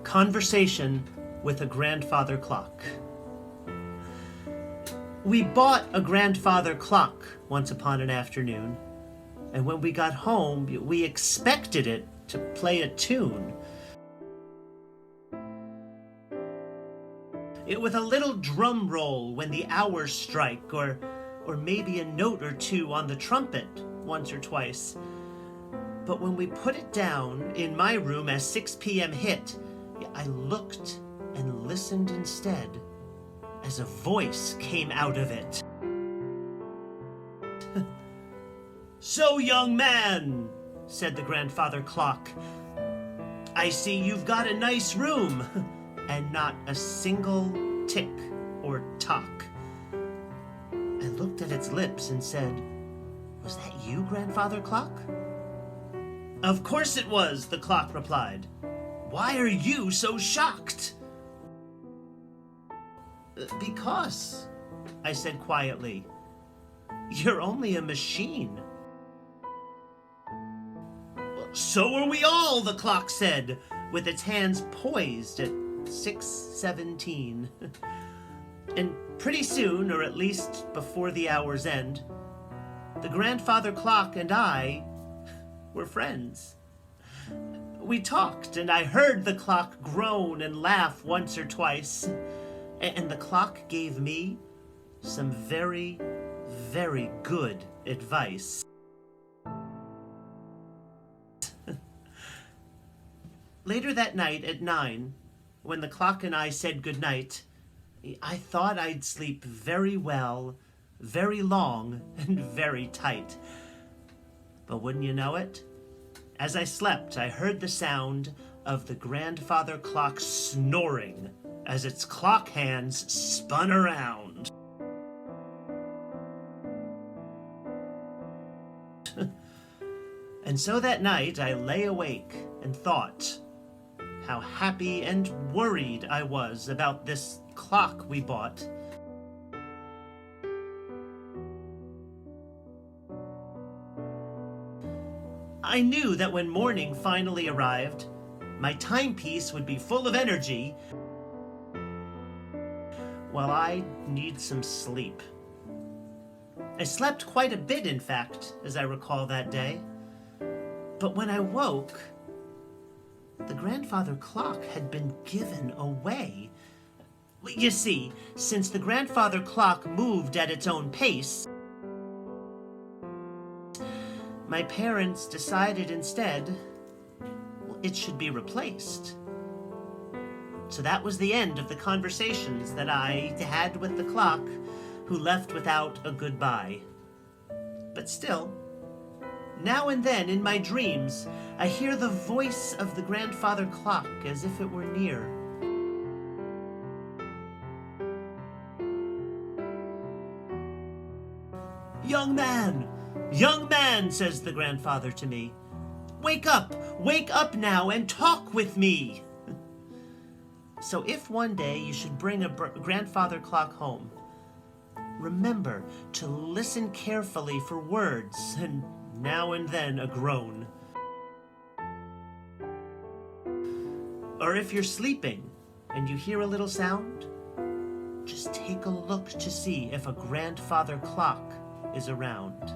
Conversation with a grandfather clock. We bought a grandfather clock once upon an afternoon, and when we got home, we expected it to play a tune. With a little drum roll when the hours strike, or maybe a note or two on the trumpet once or twice. But when we put it down in my room as 6 p.m. hit, I looked and listened instead as a voice came out of it. "So, young man," said the grandfather clock, "I see you've got a nice room," and not a single tick or tock. I looked at its lips and said, "Was that you, grandfather clock?" "Of course it was," the clock replied. "Why are you so shocked?" "Because," I said quietly, "you're only a machine." "So are we all," the clock said, with its hands poised at 6:17. And pretty soon, or at least before the hour's end, the grandfather clock and I were friends. We talked, and I heard the clock groan and laugh once or twice, and the clock gave me some very, very good advice. Later that night at 9, when the clock and I said goodnight, I thought I'd sleep very well, very long, and very tight. But wouldn't you know it? As I slept, I heard the sound of the grandfather clock snoring as its clock hands spun around. And so that night I lay awake and thought how happy and worried I was about this clock we bought. I knew that when morning finally arrived, my timepiece would be full of energy, while I'd need some sleep. I slept quite a bit, in fact, as I recall that day. But when I woke, the grandfather clock had been given away. You see, since the grandfather clock moved at its own pace, my parents decided instead it should be replaced. So that was the end of the conversations that I had with the clock, who left without a goodbye. But still, now and then in my dreams, I hear the voice of the grandfather clock as if it were near. "Young man," says the grandfather to me. Wake up now and talk with me." So if one day you should bring a grandfather clock home, remember to listen carefully for words and now and then a groan. Or if you're sleeping and you hear a little sound, just take a look to see if a grandfather clock is around.